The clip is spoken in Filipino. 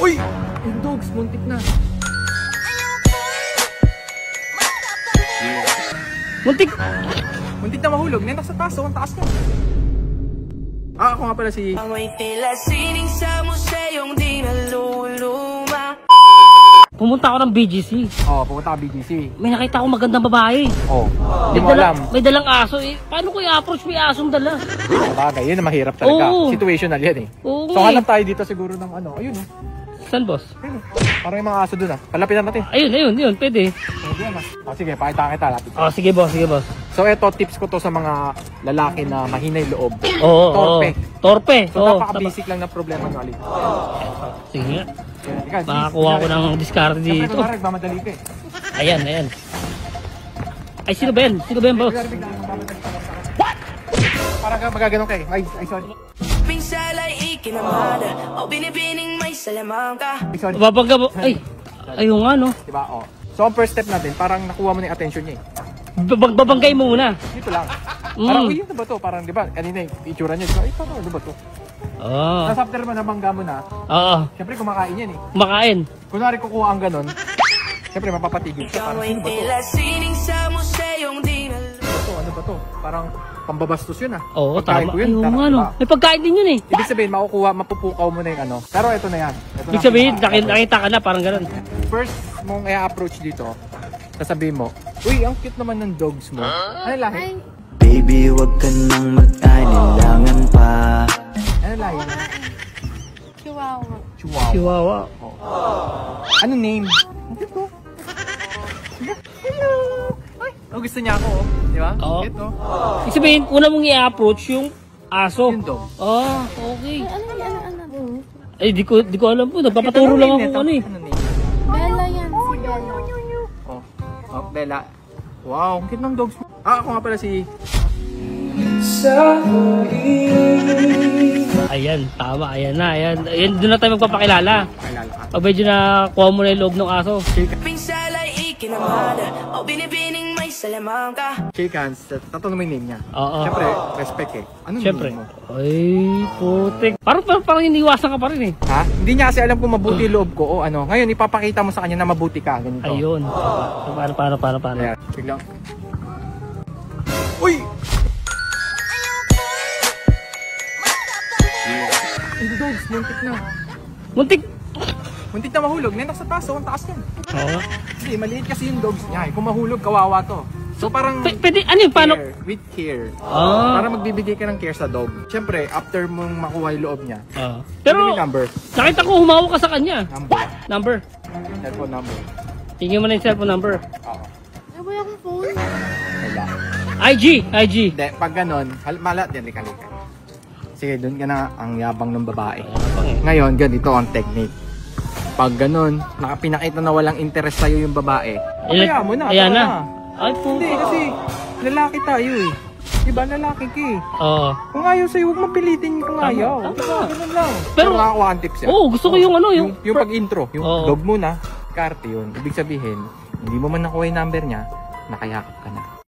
Uy! Yung dogs, muntik na. Muntik! Muntik na mahulog. Nentak sa taas, ang taas niya. Ah, ako nga pala si... Amoy tila sining sa museyong di naluluma. Pumunta ako ng BGC. Oh, pumunta ka BGC. May nakita akong magandang babae. Oh, hindi mo alam. May dalang aso eh. Paano ko i-approach? May asong dala. Bagay, yun na mahirap talaga. Oo. Situational yan eh. Oo, So hanap tayo dito siguro ng ano. Ayun oh. Saan, boss? Ayun oh. Parang yung mga aso dun ah. Palapitan natin. Ayun, pwede. Pwede yan ah. Oh, sige, pakita kita. Lapit. Oh, sige boss. So eto, tips ko to sa mga lalaki na mahinay loob. Oo. Torpe. So napaka-basic lang na problema nyo alit. Sige nga. Ikaw, Makakuha ko ng discard siyempre, dito. kunwari, nagmamadali ka eh. Ayan. Ay, sino ba yan? Boss? What? Parang magaganon ka eh. Ay, sorry. Pinsalay ikinamada o binibining may salamangka. Ay, sorry. Babangga mo. Ay, ayun nga no. Diba? Oh. So ang first step natin, parang nakuha mo na yung attention niya eh. Babanggay mo muna. Dito lang. Parang, uy, ano ba to? Parang, di ba, kanina yung itsura niya. Ay, parang, ano ba to? Oo. Tapos after mo, nabangga mo na. Oo. Siyempre, kumakain yan eh. Kumakain. Kunwari kukuha ang ganon, siyempre, mapapatigil ka. Parang, Amoy ano ba to? tila sining sa museyong di naluluma. Ano ba to? Parang, pambabastos yun ah. Oo, Pagkain tama. ko yun, Ayun tara, nga no. diba? May pagkain din yun eh. Ibig sabihin, mapupukaw mo na yung ano. Pero ito na yan. Ito Ibig na sabihin, pinaka- nakita ka na parang ganun. First mong i-approach dito, sasabihin mo, uy, ang cute naman ng dogs mo. Ano lahi? Baby, wag ka nang mag-alilangan pa. Ano lahi? Chihuahua. Chihuahua. Chihuahua. Ano name? Ang cute ko. Hello! Ay, oh, gusto niya ako, oh. Di ba? Oo. Cute, oh. Ibig sabihin, una mong i-approach yung aso. Yung dog. Ah, okay. Ano? Ay, di ko alam po. Nagpapaturo lang ako kung ano eh. Ano name? Bella yan, si Bella. Oh, oh, Bella. Wow, ang cute ng dogs mo. Ah, ako nga pala si... Ayan, tama. Ayan na. Ayan, doon na tayo magpapakilala. Pakilala ka. Pag medyo na kuha mo na yung loob ng aso. Pinsalay ikinamada o binibining may salamangka. Shake hands. Tatanong mo yung name niya. Oo. Siyempre, respect eh. Anong Siyempre. name mo? Ay, putik. Parang iniwasan ka pa rin eh. Ha? Hindi niya kasi alam kung mabuti yung loob ko o ano. Ngayon, ipapakita mo sa kanya na mabuti ka. Ganito. Ayun. Paano? Ayan. Biglang. Uy! Yung dogs, muntik na. Muntik. Muntik na mahulog. Nentak sa taas, ang taas yan. Oo. Hindi, maliit kasi yung dogs niya. Kung mahulog, kawawa to. So parang Pwede, ano yun? Paano? care, with care. Ah. Para magbibigay ka ng care sa dog. Siyempre, after mong makuha yung loob niya, Pero, ano yung number? nakita ko humawak ka sa kanya. Number. Number. Cellphone number. Tingin mo na yung cellphone number. Oo. Ano ba yung phone? Wala. IG. Hindi, pag ganon, malat yan, lika-lika. Sige, doon ka na ang yabang ng babae. Ngayon, ganito ang technique. Pag ganon, pinakita na walang interest sa'yo yung babae, kaya mo na. Ayan tara na. Ay, po. Hindi, kasi lalaki tayo eh. Diba, lalaki ka eh. Oo. Kung ayaw sa'yo, huwag mapilitin kung ayaw. Diba, ganun lang. Pero makakuha ang tips yan. Oo, gusto ko yung ano, yung pag-intro. Yung Oo. dog muna, karte yun. Ibig sabihin, hindi mo man nakuha yung number niya, nakayakap ka na.